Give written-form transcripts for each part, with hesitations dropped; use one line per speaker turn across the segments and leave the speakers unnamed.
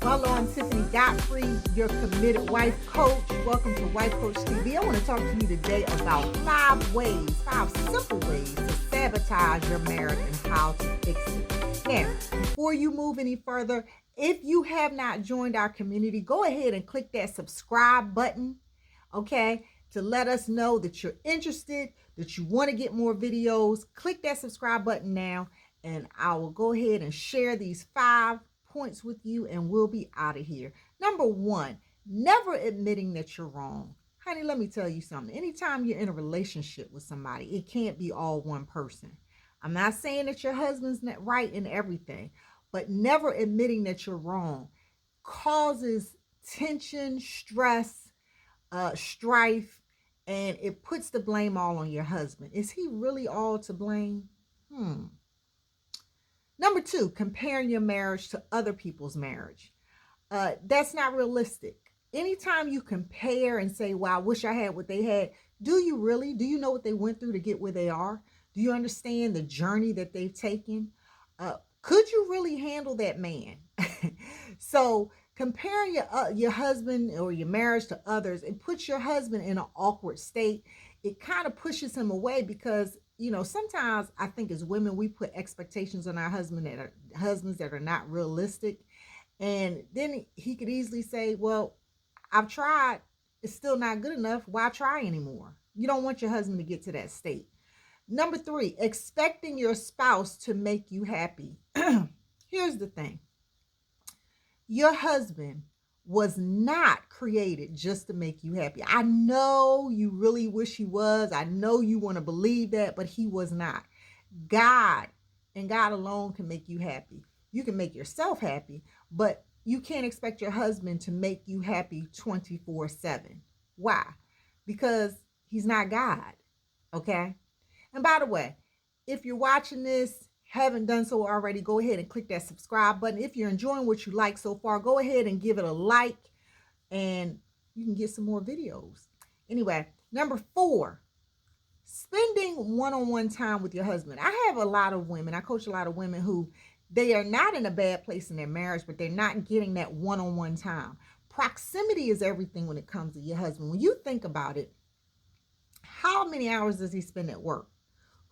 Hello, I'm Tiffany Godfrey, your committed wife coach. Welcome to Wife Coach TV. I want to talk to you today about 5 simple ways to sabotage your marriage and how to fix it. Now, before you move any further, if you have not joined our community, go ahead and click that subscribe button, okay, to let us know that you're interested, that you want to get more videos. Click that subscribe button now, and I will go ahead and share these 5 points with you, and we'll be out of here. Number 1, never admitting that you're wrong. Honey, let me tell you something. Anytime you're in a relationship with somebody, it can't be all one person. I'm not saying that your husband's not right in everything, but never admitting that you're wrong causes tension, stress, strife, and it puts the blame all on your husband. Is he really all to blame? Number 2, comparing your marriage to other people's marriage. That's not realistic. Anytime you compare and say, well, I wish I had what they had, do you really? Do you know what they went through to get where they are? Do you understand the journey that they've taken? Could you really handle that man? So comparing your husband or your marriage to others, it puts your husband in an awkward state. It kind of pushes him away because, you know, sometimes I think as women, we put expectations on our husbands that are not realistic. And then he could easily say, well, I've tried. It's still not good enough. Why try anymore? You don't want your husband to get to that state. Number 3, expecting your spouse to make you happy. Here's the thing. Your husband was not created just to make you happy. I know you really wish he was. I know you want to believe that, but he was not. God and God alone can make you happy. You can make yourself happy, but you can't expect your husband to make you happy 24/7. Why? Because he's not God, okay? And by the way, if you're watching this, haven't done so already, go ahead and click that subscribe button. If you're enjoying what you like so far, go ahead and give it a like, and you can get some more videos. Anyway, number 4, spending one-on-one time with your husband. I have a lot of women, I coach a lot of women who they are not in a bad place in their marriage, but they're not getting that one-on-one time. Proximity is everything when it comes to your husband. When you think about it, how many hours does he spend at work?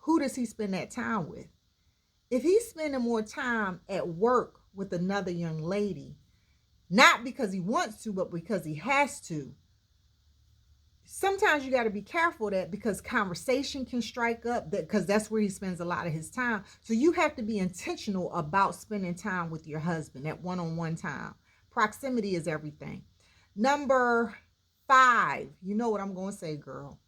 Who does he spend that time with? If he's spending more time at work with another young lady, not because he wants to, but because he has to, sometimes you got to be careful of that, because conversation can strike up, because that's where he spends a lot of his time. So you have to be intentional about spending time with your husband, that one-on-one time. Proximity is everything. Number 5, you know what I'm going to say, girl.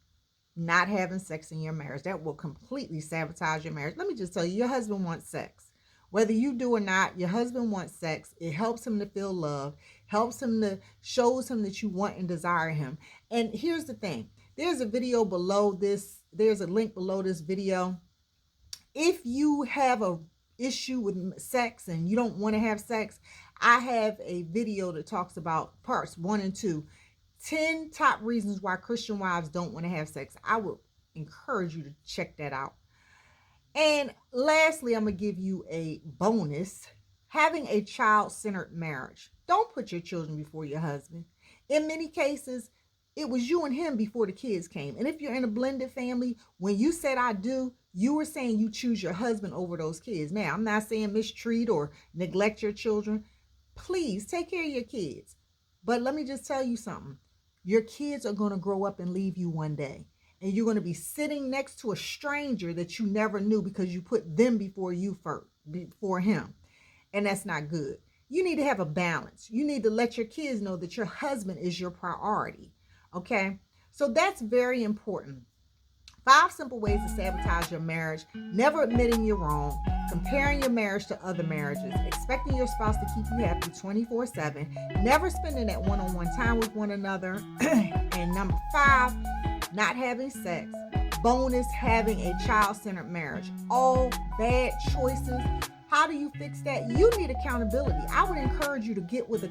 Not having sex in your marriage. That will completely sabotage your marriage. Let me just tell you, your husband wants sex. Whether you do or not, your husband wants sex. It helps him to feel love, shows him that you want and desire him. And here's the thing. There's a video below this. There's a link below this video. If you have a issue with sex and you don't want to have sex, I have a video that talks about parts 1 and 2. 10 top reasons why Christian wives don't want to have sex. I would encourage you to check that out. And lastly, I'm going to give you a bonus. Having a child-centered marriage. Don't put your children before your husband. In many cases, it was you and him before the kids came. And if you're in a blended family, when you said I do, you were saying you choose your husband over those kids. Now, I'm not saying mistreat or neglect your children. Please take care of your kids. But let me just tell you something. Your kids are going to grow up and leave you one day. And you're going to be sitting next to a stranger that you never knew because you put them before him. And that's not good. You need to have a balance. You need to let your kids know that your husband is your priority. Okay? So that's very important. 5 simple ways to sabotage your marriage. Never admitting you're wrong. Comparing your marriage to other marriages. Expecting your spouse to keep you happy 24/7. Never spending that one-on-one time with one another. And number 5, not having sex. Bonus, having a child-centered marriage. All bad choices. How do you fix that? You need accountability. I would encourage you to get with a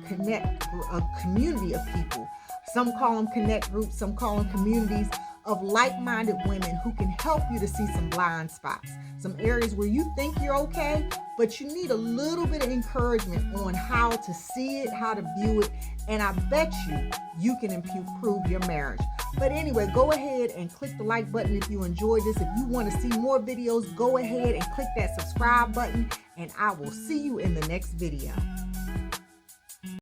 community of people. Some call them connect groups, some call them communities. of like-minded women who can help you to see some blind spots, some areas where you think you're okay, but you need a little bit of encouragement on how to see it, how to view it, and I bet you can improve your marriage. But anyway, go ahead and click the like button if you enjoyed this. If you want to see more videos, go ahead and click that subscribe button, and I will see you in the next video.